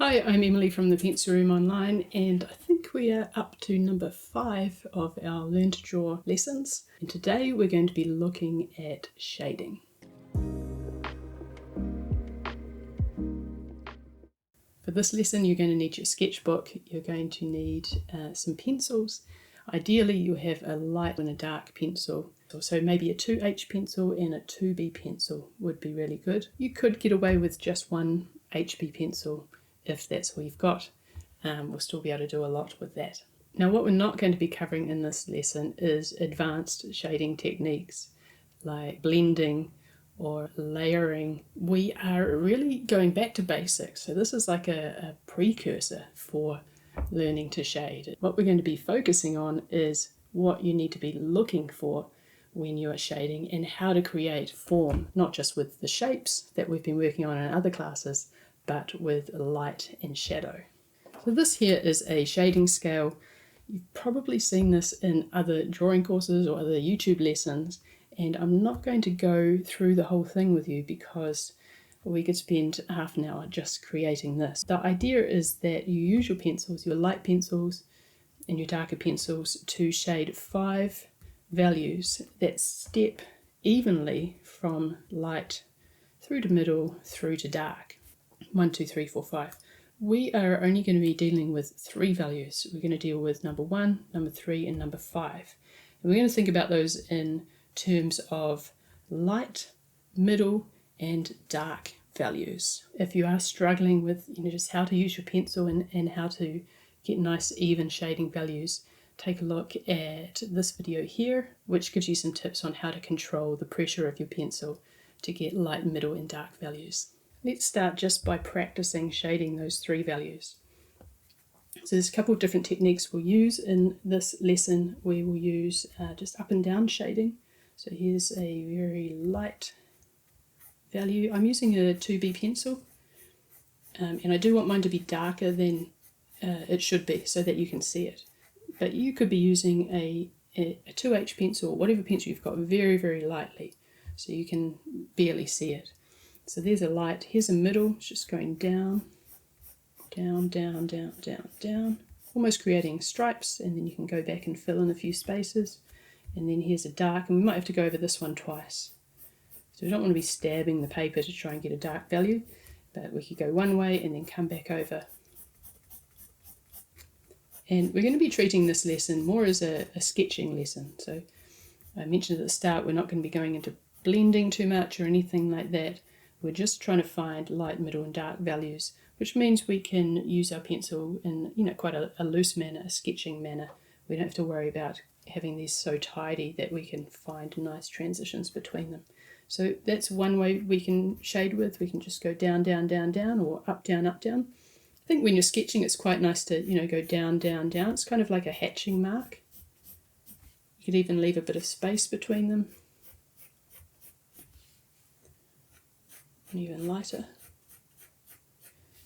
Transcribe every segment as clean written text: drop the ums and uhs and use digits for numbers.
Hi, I'm Emily from the Pencil Room Online, and I think we are up to number 5 of our Learn to Draw lessons. And today we're going to be looking at shading. For this lesson, you're going to need your sketchbook, you're going to need some pencils. Ideally, you have a light and a dark pencil. So maybe a 2H pencil and a 2B pencil would be really good. You could get away with just one HB pencil if that's all you've got. We'll still be able to do a lot with that. Now, what we're not going to be covering in this lesson is advanced shading techniques like blending or layering. We are really going back to basics. So this is like a precursor for learning to shade. What we're going to be focusing on is what you need to be looking for when you are shading and how to create form, not just with the shapes that we've been working on in other classes, but with light and shadow. So this here is a shading scale. You've probably seen this in other drawing courses or other YouTube lessons, and I'm not going to go through the whole thing with you because we could spend half an hour just creating this. The idea is that you use your pencils, your light pencils and your darker pencils, to shade 5 values that step evenly from light through to middle through to dark. 1, 2, 3, 4, 5. We are only going to be dealing with 3 values. We're going to deal with number 1, number 3, and number 5. And we're going to think about those in terms of light, middle, and dark values. If you are struggling with just how to use your pencil and how to get nice even shading values, take a look at this video here, which gives you some tips on how to control the pressure of your pencil to get light, middle, and dark values. Let's start just by practicing shading those 3 values. So there's a couple of different techniques we'll use in this lesson. We will use just up and down shading. So here's a very light value. I'm using a 2B pencil, and I do want mine to be darker than it should be so that you can see it. But you could be using a 2H pencil, or whatever pencil you've got, very, very lightly, so you can barely see it. So there's a light, here's a middle, it's just going down, down, down, down, down, down, almost creating stripes, and then you can go back and fill in a few spaces. And then here's a dark, and we might have to go over this one twice. So we don't want to be stabbing the paper to try and get a dark value, but we could go one way and then come back over. And we're going to be treating this lesson more as a sketching lesson. So I mentioned at the start, we're not going to be going into blending too much or anything like that. We're just trying to find light, middle, and dark values, which means we can use our pencil in quite a loose manner, a sketching manner. We don't have to worry about having these so tidy that we can find nice transitions between them. So that's one way we can shade with. We can just go down, down, down, down, or up, down, up, down. I think when you're sketching, it's quite nice to go down, down, down. It's kind of like a hatching mark. You could even leave a bit of space between them. And even lighter.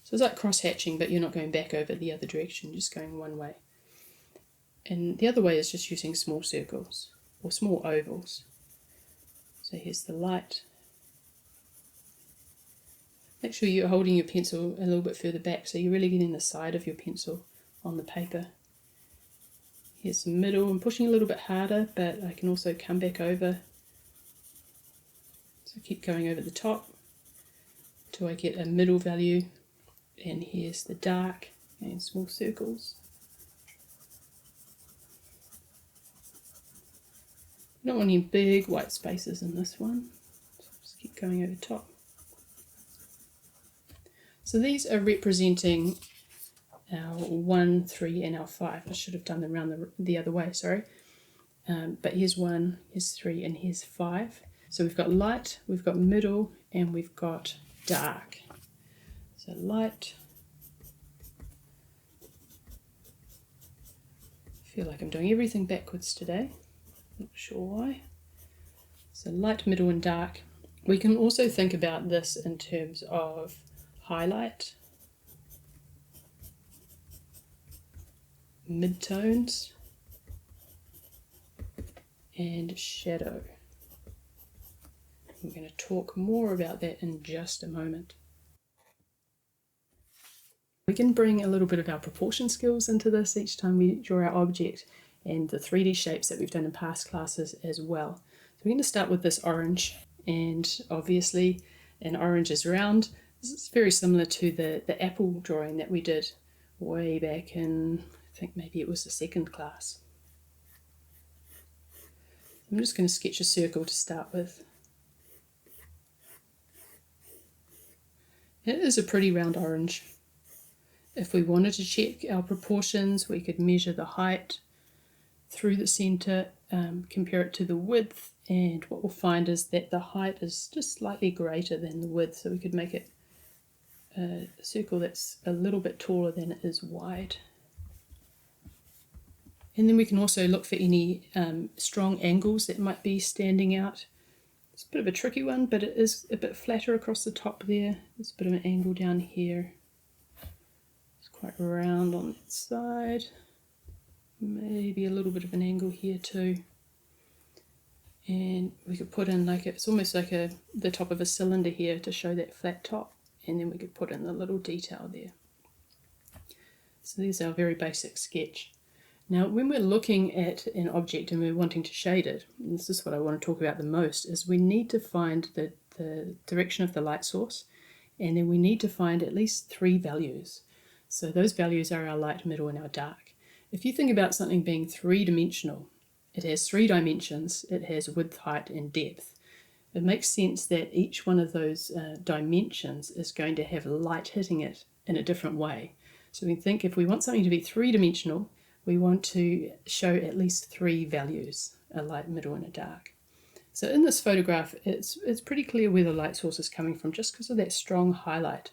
So it's like cross-hatching, but you're not going back over the other direction, just going one way. And the other way is just using small circles or small ovals. So here's the light. Make sure you're holding your pencil a little bit further back so you're really getting the side of your pencil on the paper. Here's the middle. I'm pushing a little bit harder, but I can also come back over. So keep going over the top till I get a middle value. And here's the dark and small circles. I don't want any big white spaces in this one, so just keep going over top. So these are representing our 1, 3, and our 5. I should have done them around the other way, sorry. But here's 1, here's 3, and here's 5. So we've got light, we've got middle, and we've got dark. So light. I feel like I'm doing everything backwards today. Not sure why. So light, middle, and dark. We can also think about this in terms of highlight, midtones, and shadow. I'm going to talk more about that in just a moment. We can bring a little bit of our proportion skills into this each time we draw our object, and the 3D shapes that we've done in past classes as well. So we're going to start with this orange, and obviously an orange is round. This is very similar to the apple drawing that we did way back in, I think maybe it was the second class. I'm just going to sketch a circle to start with. It is a pretty round orange. If we wanted to check our proportions, we could measure the height through the centre, compare it to the width, and what we'll find is that the height is just slightly greater than the width, so we could make it a circle that's a little bit taller than it is wide. And then we can also look for any strong angles that might be standing out. It's a bit of a tricky one, but it is a bit flatter across the top there. There's a bit of an angle down here. It's quite round on that side. Maybe a little bit of an angle here too. And we could put in it's almost like the top of a cylinder here to show that flat top. And then we could put in the little detail there. So there's our very basic sketch. Now when we're looking at an object and we're wanting to shade it, and this is what I want to talk about the most, is we need to find the direction of the light source, and then we need to find at least 3 values. So those values are our light, middle, and our dark. If you think about something being 3-dimensional, it has 3 dimensions, it has width, height, and depth. It makes sense that each one of those dimensions is going to have light hitting it in a different way. So we can think if we want something to be 3-dimensional, we want to show at least 3 values, a light, middle, and a dark. So in this photograph, it's pretty clear where the light source is coming from just because of that strong highlight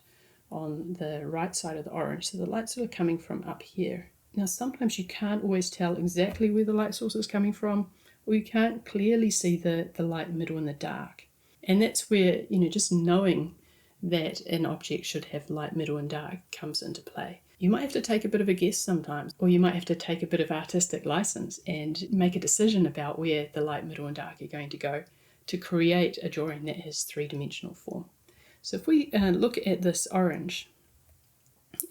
on the right side of the orange. So the light's sort of coming from up here. Now sometimes you can't always tell exactly where the light source is coming from, or you can't clearly see the light, middle, and the dark. And that's where, just knowing that an object should have light, middle, and dark comes into play. You might have to take a bit of a guess sometimes, or you might have to take a bit of artistic license and make a decision about where the light, middle, and dark are going to go to create a drawing that has 3-dimensional form. So if we look at this orange,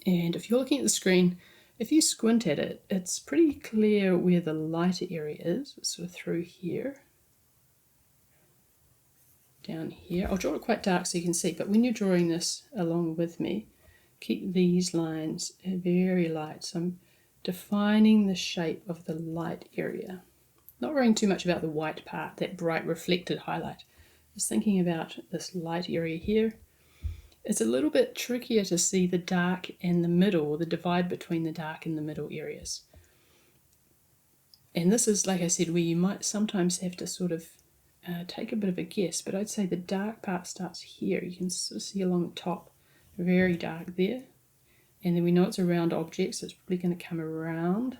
and if you're looking at the screen, if you squint at it, it's pretty clear where the lighter area is. It's sort of through here, down here. I'll draw it quite dark so you can see, but when you're drawing this along with me, keep these lines very light. So I'm defining the shape of the light area. Not worrying too much about the white part, that bright reflected highlight. Just thinking about this light area here. It's a little bit trickier to see the dark and the middle, or the divide between the dark and the middle areas. And this is, like I said, where you might sometimes have to sort of take a bit of a guess, but I'd say the dark part starts here. You can sort of see along the top, very dark there. And then we know it's a round object, so it's probably going to come around.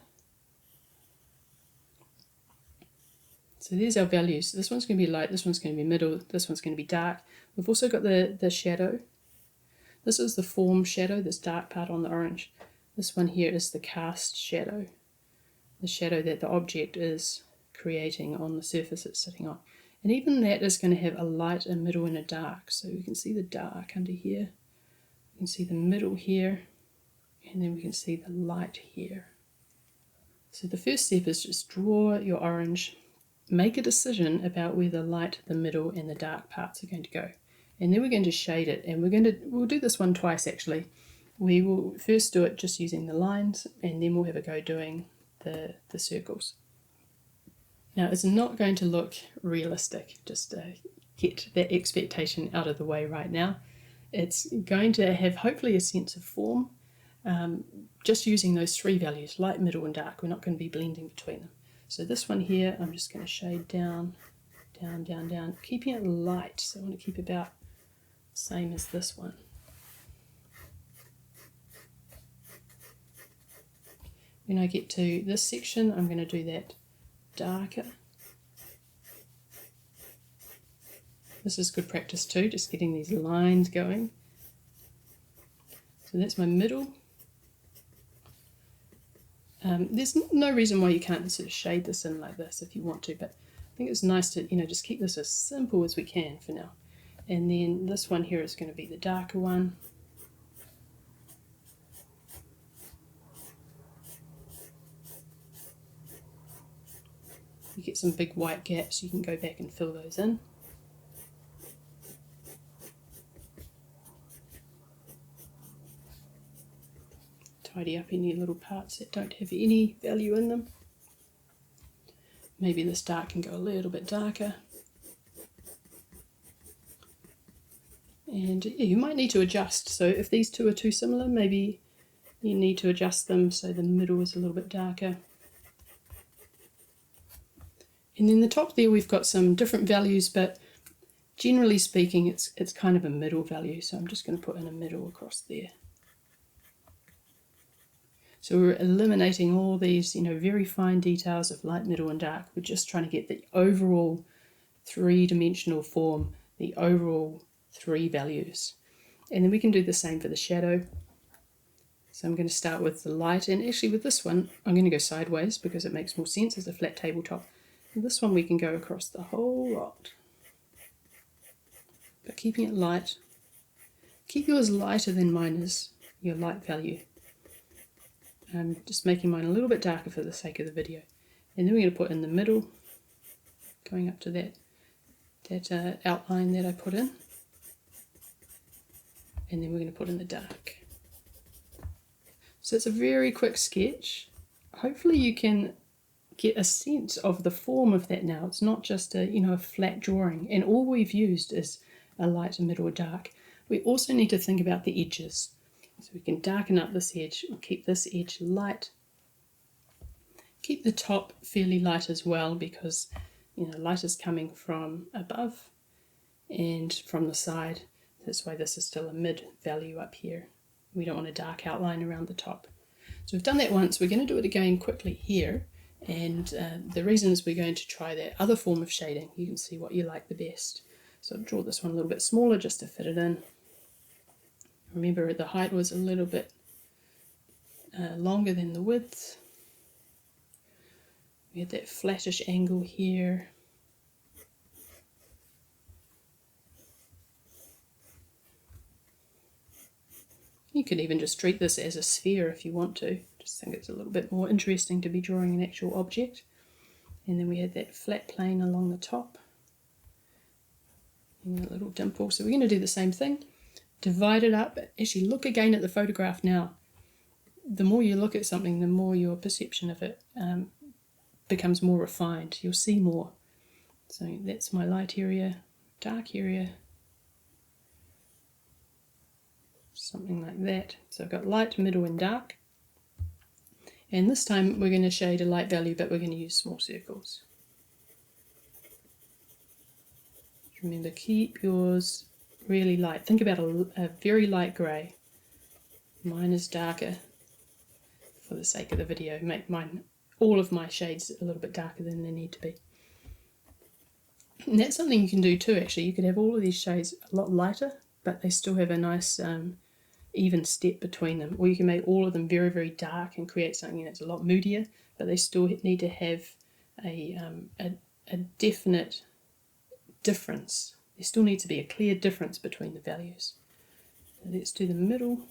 So there's our values. This one's going to be light, this one's going to be middle, this one's going to be dark. We've also got the shadow. This is the form shadow, this dark part on the orange. This one here is the cast shadow, the shadow that the object is creating on the surface it's sitting on. And even that is going to have a light, a middle, and a dark. So we can see the dark under here, we can see the middle here, and then we can see the light here. So the first step is just draw your orange, make a decision about where the light, the middle, and the dark parts are going to go. And then we're going to shade it, and we'll do this one twice actually. We will first do it just using the lines, and then we'll have a go doing the circles. Now it's not going to look realistic, just to get that expectation out of the way right now. It's going to have hopefully a sense of form, just using those 3 values, light, middle, and dark. We're not going to be blending between them. So this one here, I'm just going to shade down, down, down, down, keeping it light. So I want to keep about the same as this one. When I get to this section, I'm going to do that darker. This is good practice too, just getting these lines going. So that's my middle. There's no reason why you can't sort of shade this in like this if you want to, but I think it's nice to, just keep this as simple as we can for now. And then this one here is going to be the darker one. you get some big white gaps, you can go back and fill those in. Tidy up any little parts that don't have any value in them. Maybe this dark can go a little bit darker. And yeah, you might need to adjust. So if these two are too similar, maybe you need to adjust them so the middle is a little bit darker. And then the top there we've got some different values, but generally speaking it's kind of a middle value. So I'm just going to put in a middle across there. So we're eliminating all these, very fine details of light, middle and dark. We're just trying to get the overall three-dimensional form, the overall three values. And then we can do the same for the shadow. So I'm going to start with the light, and actually with this one I'm going to go sideways because it makes more sense as a flat tabletop. And this one we can go across the whole lot, but keeping it light. Keep yours lighter than mine is, your light value. I'm just making mine a little bit darker for the sake of the video. And then we're going to put in the middle, going up to that outline that I put in. And then we're going to put in the dark. So it's a very quick sketch. Hopefully you can get a sense of the form of that now. It's not just a flat drawing, and all we've used is a light, a middle, a dark. We also need to think about the edges. So we can darken up this edge, we'll keep this edge light. Keep the top fairly light as well, because light is coming from above and from the side. That's why this is still a mid value up here. We don't want a dark outline around the top. So we've done that once, we're going to do it again quickly here. And the reason is we're going to try that other form of shading. You can see what you like the best. So I'll draw this one a little bit smaller just to fit it in. Remember the height was a little bit longer than the width. We had that flattish angle here. You could even just treat this as a sphere if you want to. Just think it's a little bit more interesting to be drawing an actual object. And then we had that flat plane along the top. And a little dimple. So we're going to do the same thing. Divide it up. Actually look again at the photograph now. The more you look at something, the more your perception of it becomes more refined. You'll see more. So that's my light area, dark area. Something like that. So I've got light, middle and dark. And this time we're going to shade a light value, but we're going to use small circles. Remember, keep yours really light. Think about a very light grey. Mine is darker for the sake of the video. Make all of my shades a little bit darker than they need to be. And that's something you can do too, actually. You could have all of these shades a lot lighter, but they still have a nice even step between them. Or you can make all of them very, very dark and create something that's a lot moodier, but they still need to have a definite difference. There still needs to be a clear difference between the values. So let's do the middle.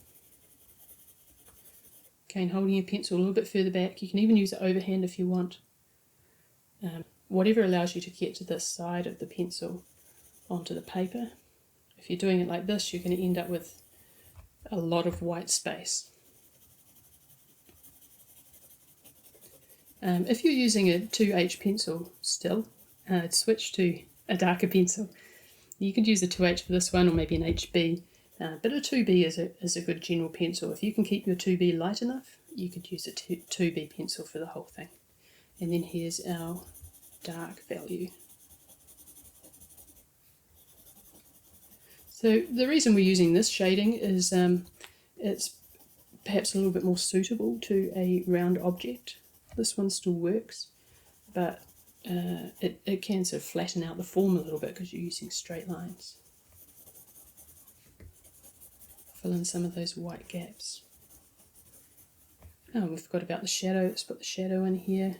Again, holding your pencil a little bit further back. You can even use it overhand if you want. Whatever allows you to get to this side of the pencil onto the paper. If you're doing it like this, you're going to end up with a lot of white space. If you're using a 2H pencil still, switch to a darker pencil. You could use a 2H for this one, or maybe an HB, but a 2B is a good general pencil. If you can keep your 2B light enough, you could use a 2B pencil for the whole thing. And then here's our dark value. So the reason we're using this shading is it's perhaps a little bit more suitable to a round object. This one still works, but it can sort of flatten out the form a little bit because you're using straight lines. Fill in some of those white gaps. Oh, we forgot about the shadow. Let's put the shadow in here.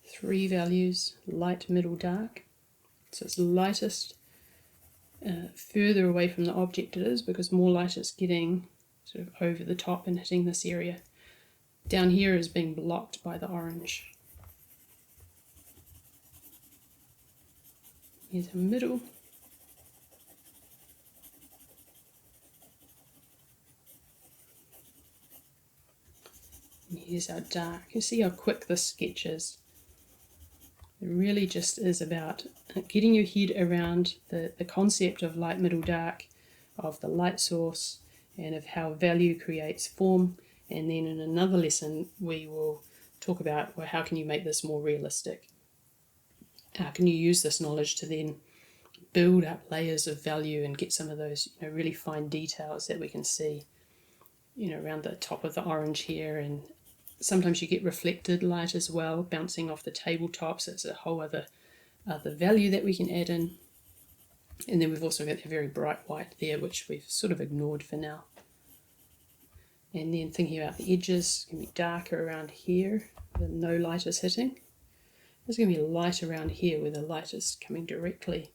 Three values, light, middle, dark. So it's lightest further away from the object it is, because more light is getting sort of over the top and hitting this area. down here is being blocked by the orange. Here's our middle. And here's our dark. You see how quick this sketch is. It really just is about getting your head around the concept of light, middle, dark, of the light source, and of how value creates form. And then in another lesson we will talk about, well, how can you make this more realistic? How can you use this knowledge to then build up layers of value and get some of those, really fine details that we can see, around the top of the orange here. And sometimes you get reflected light as well, bouncing off the tabletop, so it's a whole other value that we can add in. And then we've also got the very bright white there, which we've sort of ignored for now. And then thinking about the edges, it's going to be darker around here where no light is hitting. There's going to be light around here where the light is coming directly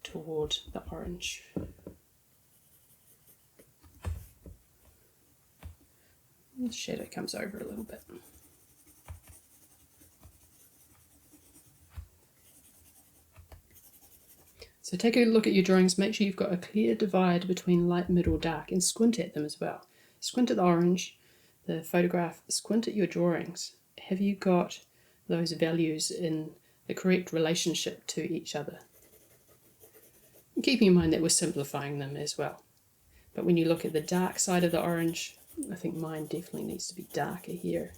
toward the orange. The shadow comes over a little bit. So take a look at your drawings, make sure you've got a clear divide between light, middle, dark, and squint at them as well. Squint at the orange, the photograph, squint at your drawings. Have you got those values in the correct relationship to each other? And keeping in mind that we're simplifying them as well. But when you look at the dark side of the orange, I think mine definitely needs to be darker here.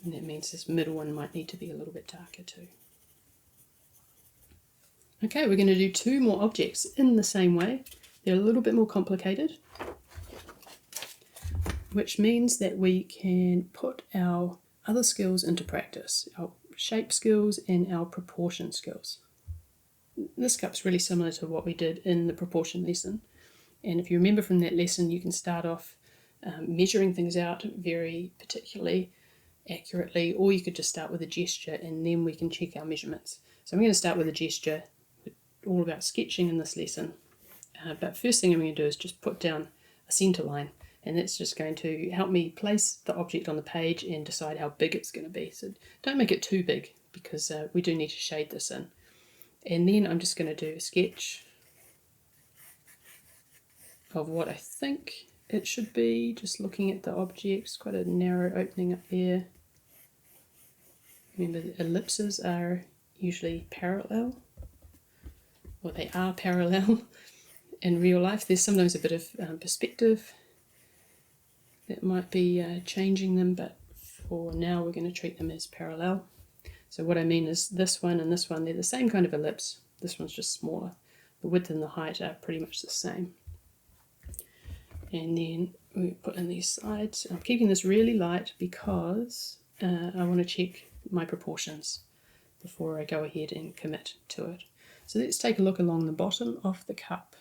And that means this middle one might need to be a little bit darker too. Okay, we're going to do two more objects in the same way. They're a little bit more complicated, which means that we can put our other skills into practice, our shape skills and our proportion skills. This cup's really similar to what we did in the proportion lesson. And if you remember from that lesson, you can start off measuring things out very particularly, accurately, or you could just start with a gesture and then we can check our measurements. So I'm going to start with a gesture. We're all about sketching in this lesson. But first thing I'm going to do is just put down a centre line, and that's just going to help me place the object on the page and decide how big it's going to be. So don't make it too big because we do need to shade this in. And then I'm just going to do a sketch of what I think it should be, just looking at the objects, quite a narrow opening up there. Remember, the ellipses are usually parallel, or they are parallel in real life. There's sometimes a bit of perspective that might be changing them, but for now we're going to treat them as parallel. So what I mean is this one and this one, they're the same kind of ellipse. This one's just smaller. The width and the height are pretty much the same. And then we put in these sides. I'm keeping this really light because I want to check my proportions before I go ahead and commit to it. So let's take a look along the bottom of the cup.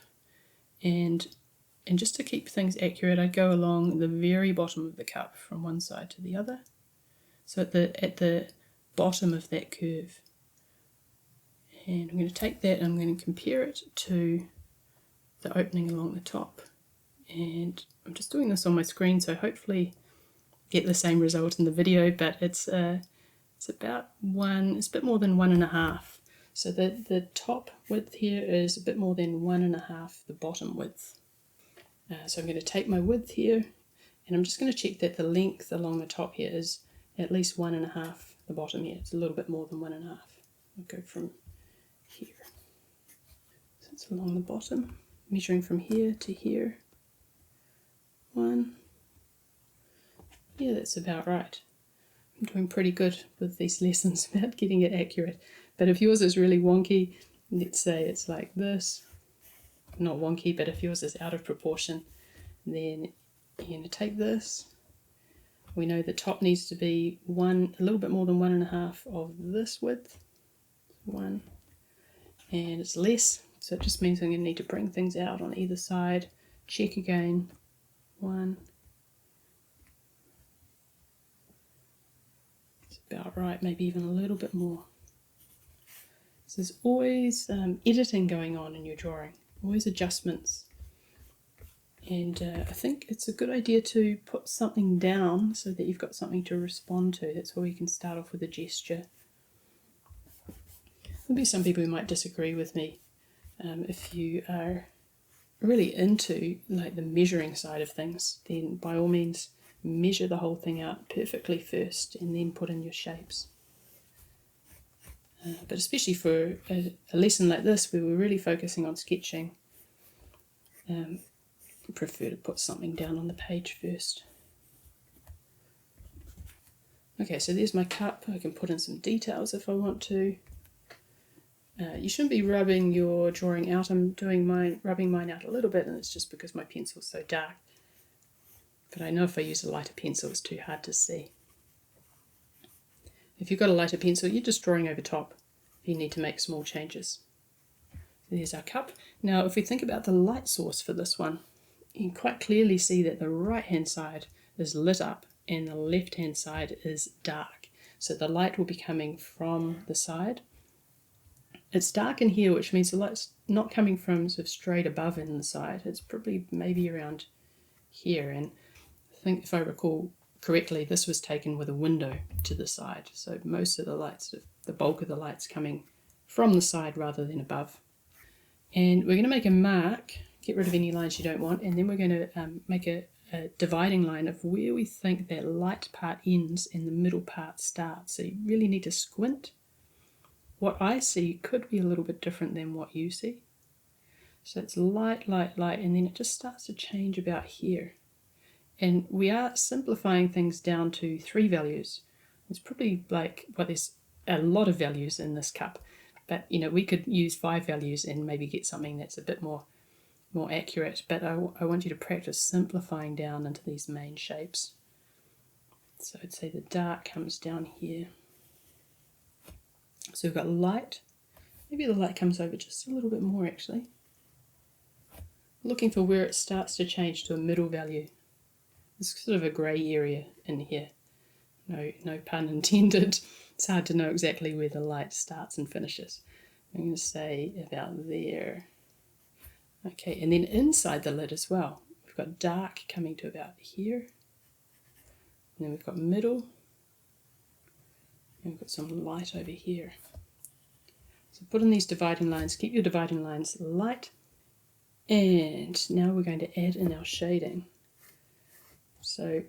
And just to keep things accurate, I go along the very bottom of the cup from one side to the other. So at the bottom of that curve. And I'm going to take that and I'm going to compare it to the opening along the top. And I'm just doing this on my screen, so hopefully get the same result in the video, but it's about it's a bit more than 1.5. So the top width here is a bit more than 1.5 the bottom width. So I'm going to take my width here, and I'm just going to check that the length along the top here is at least 1.5 the bottom here. It's a little bit more than 1.5. I'll go from here. So it's along the bottom, measuring from here to here. 1. Yeah, that's about right. I'm doing pretty good with these lessons about getting it accurate. But if yours is really wonky, let's say it's like this. Not wonky, but if yours is out of proportion, then you're going to take this. We know the top needs to be a little bit more than 1.5 of this width. 1. And it's less, so it just means I'm going to need to bring things out on either side. Check again. 1. It's about right, maybe even a little bit more. So there's always editing going on in your drawing, always adjustments. And I think it's a good idea to put something down so that you've got something to respond to. That's why you can start off with a gesture. There'll be some people who might disagree with me. If you are really into like the measuring side of things, then by all means measure the whole thing out perfectly first and then put in your shapes. But especially for a lesson like this where we're really focusing on sketching, I prefer to put something down on the page first. Okay, so there's my cup. I can put in some details if I want to. You shouldn't be rubbing your drawing out. I'm rubbing mine out a little bit, and it's just because my pencil's so dark. But I know if I use a lighter pencil, it's too hard to see. If you've got a lighter pencil, you're just drawing over top if you need to make small changes. So there's our cup. Now, if we think about the light source for this one, you can quite clearly see that the right-hand side is lit up and the left-hand side is dark. So the light will be coming from the side. It's dark in here, which means the light's not coming from sort of straight above in the side. It's probably maybe around here. And I think if I recall correctly, this was taken with a window to the side. So most of the lights, the bulk of the light's coming from the side rather than above. And we're going to make a mark, get rid of any lines you don't want, and then we're going to make a dividing line of where we think that light part ends and the middle part starts. So you really need to squint. What I see could be a little bit different than what you see. So it's light, light, light, and then it just starts to change about here. And we are simplifying things down to 3 values. It's probably like, well, there's a lot of values in this cup, but you know, we could use 5 values and maybe get something that's a bit more accurate. But I want you to practice simplifying down into these main shapes. So I'd say the dark comes down here. So we've got light. Maybe the light comes over just a little bit more actually. Looking for where it starts to change to a middle value. There's sort of a grey area in here. No pun intended. It's hard to know exactly where the light starts and finishes. I'm going to say about there. Okay, and then inside the lid as well. We've got dark coming to about here. And then we've got middle. And we've got some light over here. So put in these dividing lines. Keep your dividing lines light. And now we're going to add in our shading. So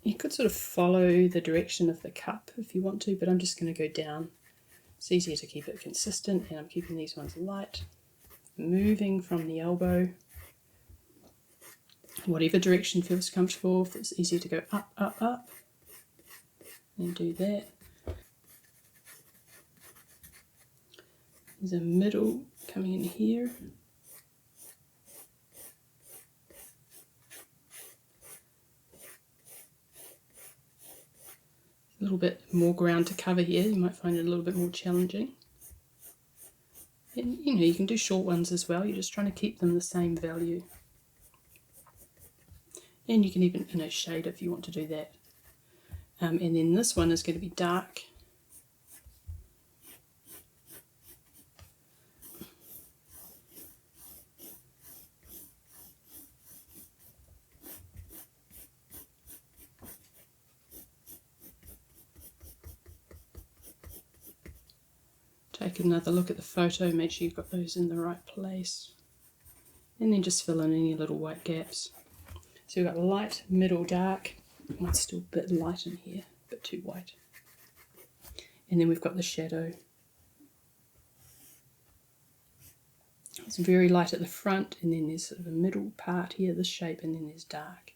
you could sort of follow the direction of the cup if you want to, but I'm just going to go down. It's easier to keep it consistent, and I'm keeping these ones light. Moving from the elbow. Whatever direction feels comfortable. If it's easier to go up, up, up, then do that. There's a middle coming in here. A little bit more ground to cover here. You might find it a little bit more challenging. And you can do short ones as well. You're just trying to keep them the same value. And you can even shade if you want to do that. And then this one is going to be dark. Take another look at the photo, make sure you've got those in the right place. And then just fill in any little white gaps. So we've got light, middle, dark. Mine's still a bit light in here, a bit too white. And then we've got the shadow. It's very light at the front, and then there's sort of a middle part here, this shape, and then there's dark.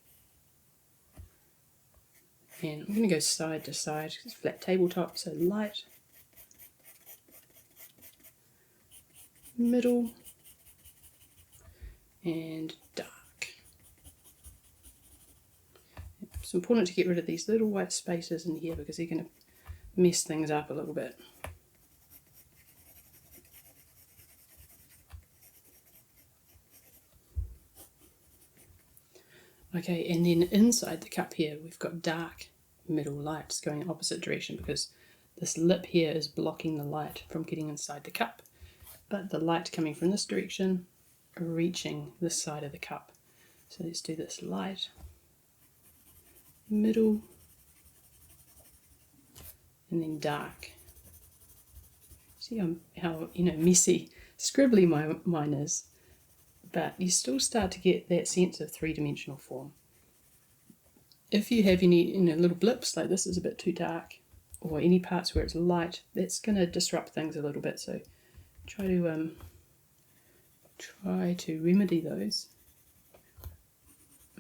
And I'm going to go side to side, because it's flat tabletop, so light, middle, and dark. It's important to get rid of these little white spaces in here because they're going to mess things up a little bit. Okay, and then inside the cup here we've got dark, middle, lights going opposite direction because this lip here is blocking the light from getting inside the cup. But the light coming from this direction reaching this side of the cup. So let's do this light, middle, and then dark. See how messy, scribbly mine is, but you still start to get that sense of three-dimensional form. If you have any little blips, like this is a bit too dark, or any parts where it's light, that's going to disrupt things a little bit. So try to remedy those.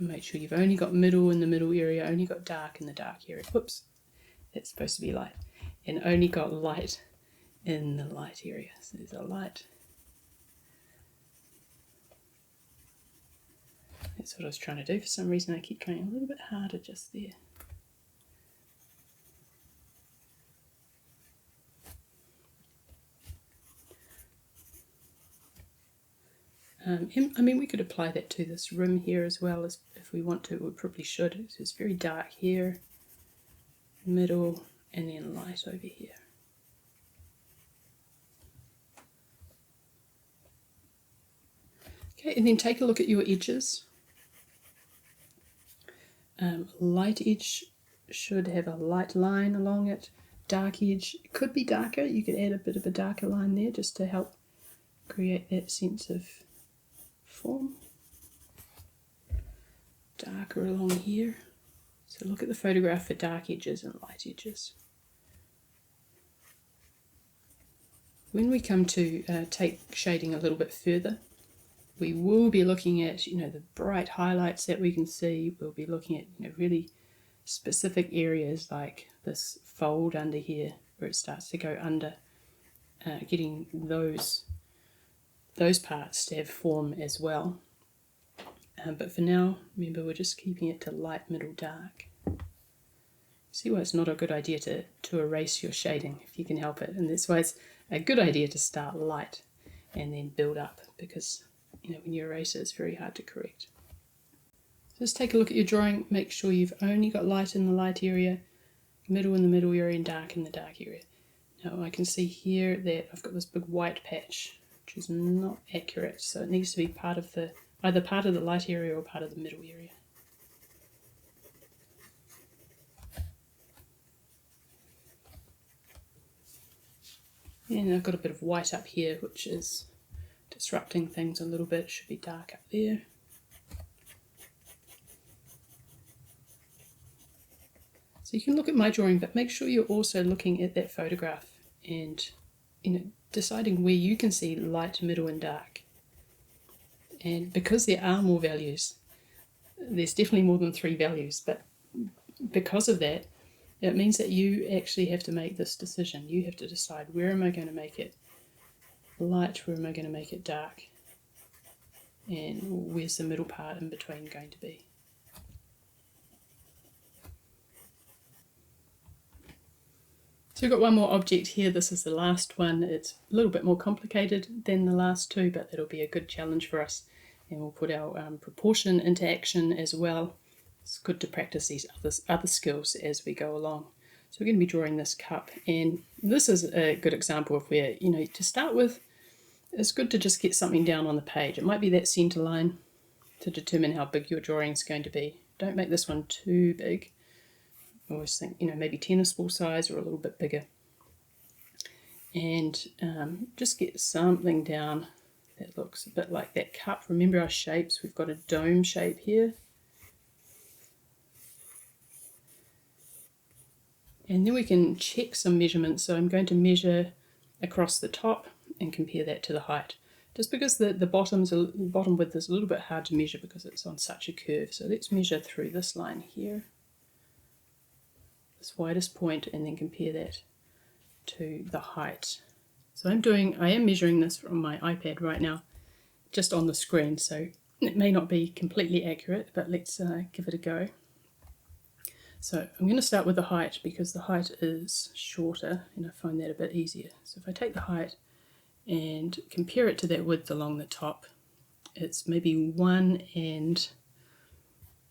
Make sure you've only got middle in the middle area, only got dark in the dark area. Whoops, that's supposed to be light, and only got light in the light area. So there's a light. That's what I was trying to do. For some reason I keep trying a little bit harder just there. I mean, we could apply that to this rim here as well, as if we want to. We probably should. So it's very dark here, middle, and then light over here. Okay, and then take a look at your edges. Light edge should have a light line along it. Dark edge could be darker. You could add a bit of a darker line there just to help create that sense of form. Darker along here. So look at the photograph for dark edges and light edges. When we come to take shading a little bit further, we will be looking at the bright highlights that we can see. We'll be looking at really specific areas like this fold under here where it starts to go under, getting those parts to have form as well. But for now, remember, we're just keeping it to light, middle, dark. See why it's not a good idea to erase your shading if you can help it, and that's why it's a good idea to start light and then build up, because when you erase it, it's very hard to correct. Just take a look at your drawing, make sure you've only got light in the light area, middle in the middle area, and dark in the dark area. Now I can see here that I've got this big white patch, which is not accurate, so it needs to be either part of the light area or part of the middle area. And I've got a bit of white up here, which is disrupting things a little bit. It should be dark up there. So you can look at my drawing, but make sure you're also looking at that photograph and deciding where you can see light, middle, and dark. And because there are more values, there's definitely more than 3 values, but because of that, it means that you actually have to make this decision. You have to decide, where am I going to make it light, where am I going to make it dark, and where's the middle part in between going to be. So we've got one more object here. This is the last one. It's a little bit more complicated than the last two, but that'll be a good challenge for us, and we'll put our proportion into action as well. It's good to practice these other skills as we go along. So we're going to be drawing this cup, and this is a good example of where, to start with, it's good to just get something down on the page. It might be that centre line to determine how big your drawing is going to be. Don't make this one too big. I always think, maybe tennis ball size or a little bit bigger. And just get something down that looks a bit like that cup. Remember our shapes. We've got a dome shape here. And then we can check some measurements. So I'm going to measure across the top and compare that to the height. Just because the bottom width is a little bit hard to measure because it's on such a curve. So let's measure through this line here, this widest point, and then compare that to the height. So I am measuring this from my iPad right now, just on the screen, so it may not be completely accurate, but let's give it a go. So I'm going to start with the height because the height is shorter and I find that a bit easier. So if I take the height and compare it to that width along the top, it's maybe 1 and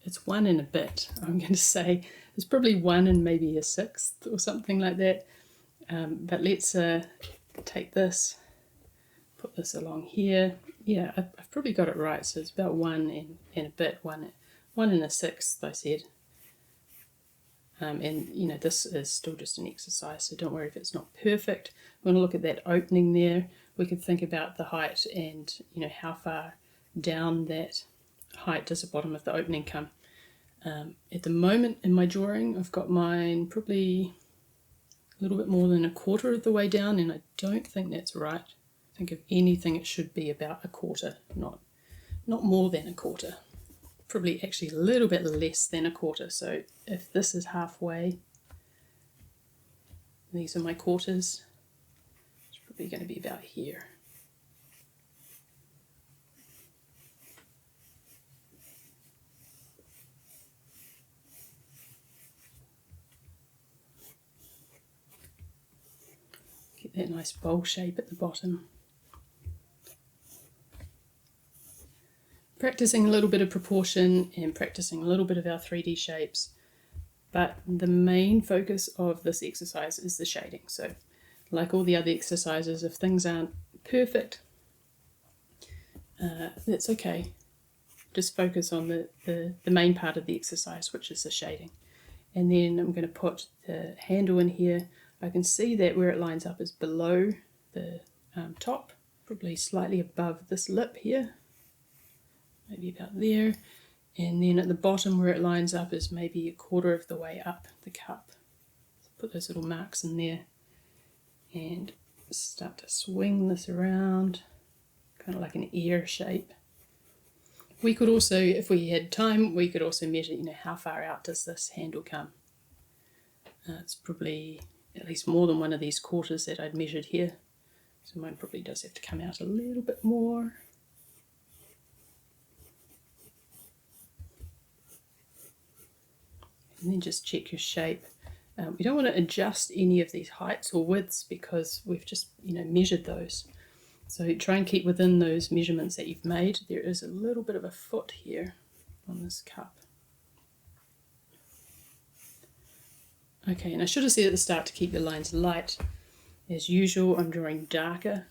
a bit. I'm going to say it's probably 1 and maybe 1/6 or something like that. But let's take this put this along here. Yeah, I've probably got it right. So it's about 1 and a bit, 1 and a sixth, I said. And you know, this is still just an exercise, so don't worry if it's not perfect. We want to look at that opening there. We could think about the height and, you know, how far down that height does the bottom of the opening come. At the moment in my drawing, I've got mine probably a little bit more than a quarter of the way down, and I don't think that's right. I think if anything it should be about a quarter, not more than a quarter. Probably actually a little bit less than a quarter. So if this is halfway, these are my quarters, it's probably going to be about here. Get that nice bowl shape at the bottom. Practicing a little bit of proportion and practicing a little bit of our 3D shapes, but the main focus of this exercise is the shading. So like all the other exercises, if things aren't perfect, that's okay. Just focus on the main part of the exercise, which is the shading. And then I'm going to put the handle in here. I can see that where it lines up is below the top, probably slightly above this lip here. Maybe about there, and then at the bottom where it lines up is maybe a quarter of the way up the cup. So put those little marks in there and start to swing this around, kind of like an ear shape. We could also, if we had time, we could also measure, you know, how far out does this handle come. It's probably at least more than one of these quarters that I'd measured here, so mine probably does have to come out a little bit more. And then just check your shape. We don't want to adjust any of these heights or widths because we've just, you know, measured those. So try and keep within those measurements that you've made. There is a little bit of a foot here on this cup. Okay, and I should have said at the start to keep the lines light. As usual, I'm drawing darker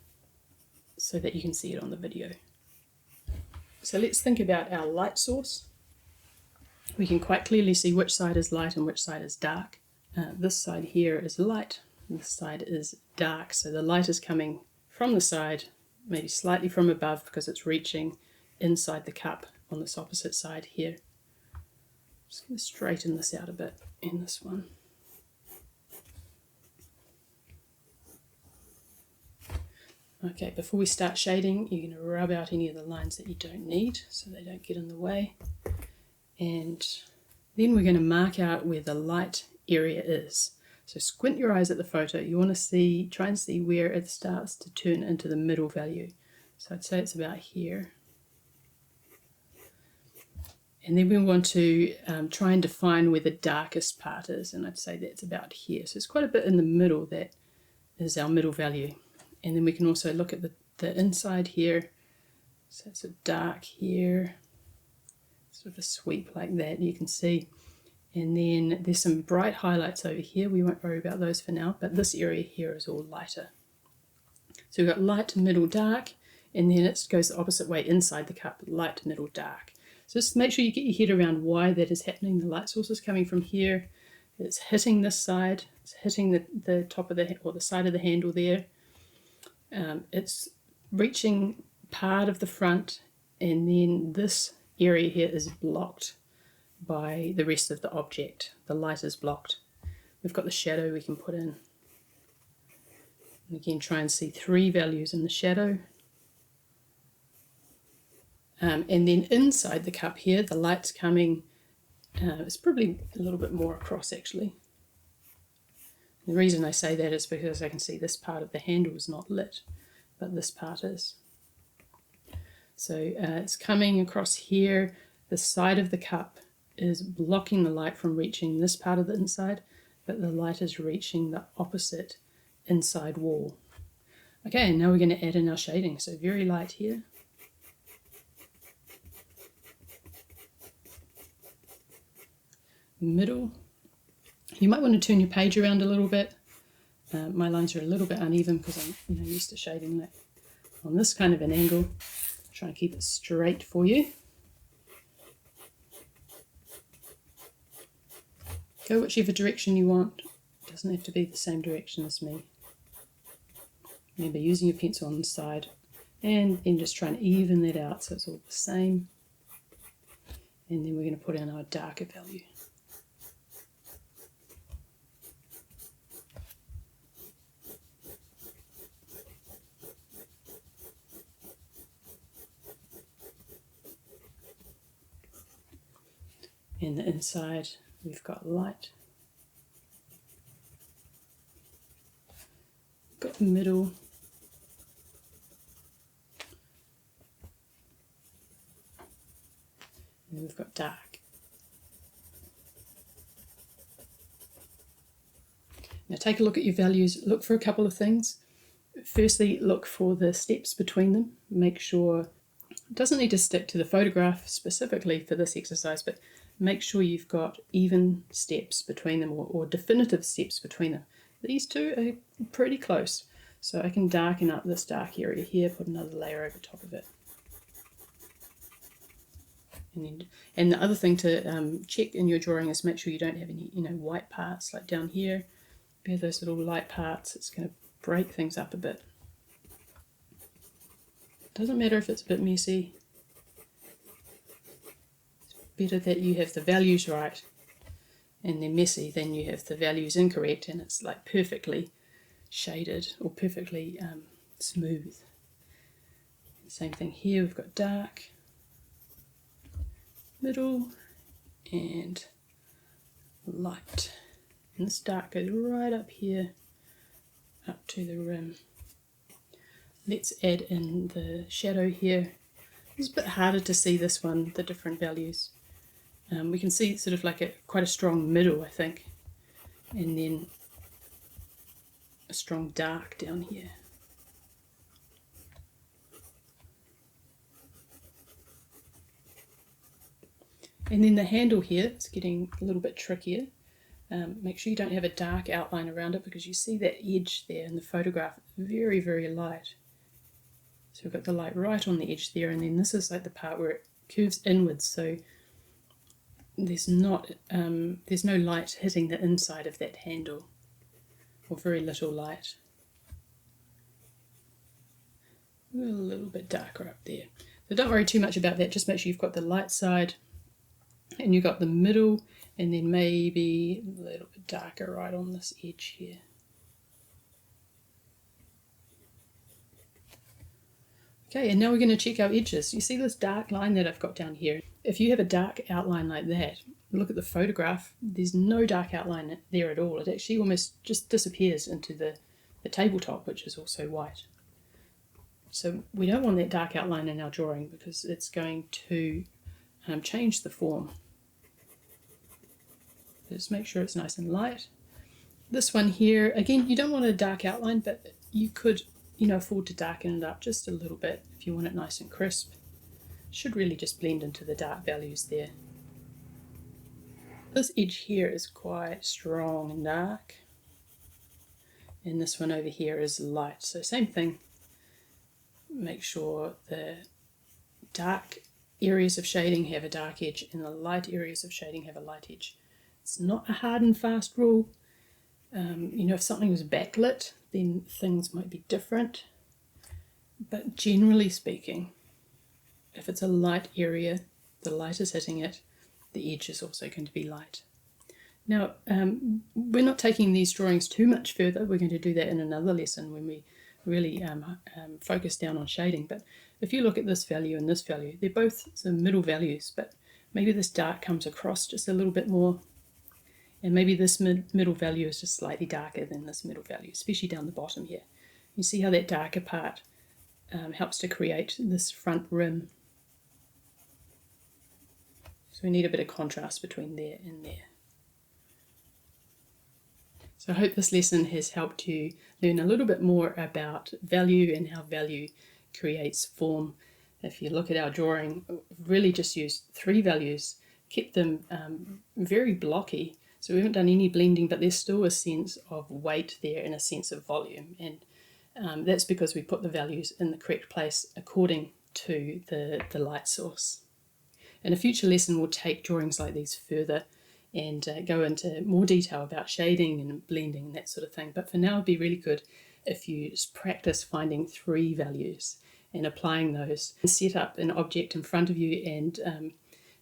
so that you can see it on the video. So let's think about our light source. We can quite clearly see which side is light and which side is dark. This side here is light, and this side is dark. So the light is coming from the side, maybe slightly from above because it's reaching inside the cup on this opposite side here. Just going to straighten this out a bit in this one. Okay, before we start shading, you're going to rub out any of the lines that you don't need so they don't get in the way. And then we're going to mark out where the light area is. So squint your eyes at the photo. You want to try and see where it starts to turn into the middle value. So I'd say it's about here. And then we want to try and define where the darkest part is. And I'd say that's about here. So it's quite a bit in the middle that is our middle value. And then we can also look at the inside here. So it's a dark here. Sort of a sweep like that, you can see. And then there's some bright highlights over here. We won't worry about those for now, but this area here is all lighter. So we've got light, middle, dark, and then it goes the opposite way inside the cup, light, middle, dark. So just make sure you get your head around why that is happening. The light source is coming from here. It's hitting this side. It's hitting the top of the side of the handle there. It's reaching part of the front, and then this area here is blocked by the rest of the object. The light is blocked. We've got the shadow we can put in. And again, try and see 3 values in the shadow. And then inside the cup here, the light's coming, it's probably a little bit more across actually. The reason I say that is because I can see this part of the handle is not lit, but this part is. So it's coming across here. The side of the cup is blocking the light from reaching this part of the inside, but the light is reaching the opposite inside wall. Okay, and now we're going to add in our shading. So very light here. Middle. You might want to turn your page around a little bit. My lines are a little bit uneven because I'm used to shading that on this kind of an angle. Try and keep it straight for you. Go whichever direction you want. It doesn't have to be the same direction as me. Remember, using your pencil on the side and then just try and even that out so it's all the same. And then we're going to put in our darker value. And the inside, we've got light. Got the middle. And we've got dark. Now take a look at your values. Look for a couple of things. Firstly, look for the steps between them. Make sure it doesn't need to stick to the photograph specifically for this exercise, but make sure you've got even steps between them or definitive steps between them. These two are pretty close. So I can darken up this dark area here, put another layer over top of it. And the other thing to check in your drawing is make sure you don't have any white parts like down here. If you have those little light parts, it's going to break things up a bit. Doesn't matter if it's a bit messy. Better that you have the values right and they're messy than you have the values incorrect and it's like perfectly shaded or perfectly smooth. Same thing here, we've got dark, middle and light. And this dark goes right up here, up to the rim. Let's add in the shadow here. It's a bit harder to see this one, the different values. We can see sort of like quite a strong middle, I think, and then a strong dark down here. And then the handle here is getting a little bit trickier. Make sure you don't have a dark outline around it because you see that edge there in the photograph, very, very light. So we've got the light right on the edge there, and then this is like the part where it curves inwards, so there's no light hitting the inside of that handle, or very little light. A little bit darker up there. So don't worry too much about that, just make sure you've got the light side and you've got the middle, and then maybe a little bit darker right on this edge here. Okay, and now we're going to check our edges. You see this dark line that I've got down here? If you have a dark outline like that, look at the photograph, there's no dark outline there at all. It actually almost just disappears into the tabletop, which is also white. So we don't want that dark outline in our drawing because it's going to change the form. Just make sure it's nice and light. This one here, again, you don't want a dark outline, but you could afford to darken it up just a little bit if you want it nice and crisp. Should really just blend into the dark values there. This edge here is quite strong and dark, and this one over here is light. So same thing, make sure the dark areas of shading have a dark edge and the light areas of shading have a light edge. It's not a hard and fast rule. If something was backlit, then things might be different. But generally speaking, if it's a light area, the light is hitting it, the edge is also going to be light. Now, we're not taking these drawings too much further. We're going to do that in another lesson when we really focus down on shading. But if you look at this value and this value, they're both some middle values, but maybe this dark comes across just a little bit more. And maybe this middle value is just slightly darker than this middle value, especially down the bottom here. You see how that darker part helps to create this front rim. So we need a bit of contrast between there and there. So I hope this lesson has helped you learn a little bit more about value and how value creates form. If you look at our drawing, we've really just used 3 values, kept them very blocky. So we haven't done any blending, but there's still a sense of weight there and a sense of volume. And That's because we put the values in the correct place according to the light source. In a future lesson, we'll take drawings like these further and go into more detail about shading and blending and that sort of thing. But for now, it'd be really good if you just practice finding 3 values and applying those, and set up an object in front of you and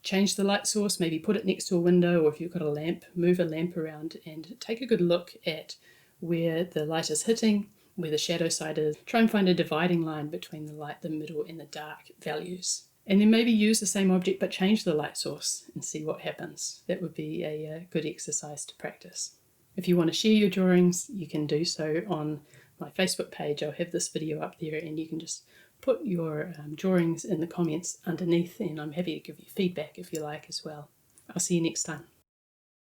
change the light source, maybe put it next to a window, or if you've got a lamp, move a lamp around and take a good look at where the light is hitting, where the shadow side is. Try and find a dividing line between the light, the middle and the dark values. And then maybe use the same object but change the light source and see what happens. That would be a good exercise to practice. If you want to share your drawings, you can do so on my Facebook page. I'll have this video up there and you can just put your drawings in the comments underneath, and I'm happy to give you feedback if you like as well. I'll see you next time.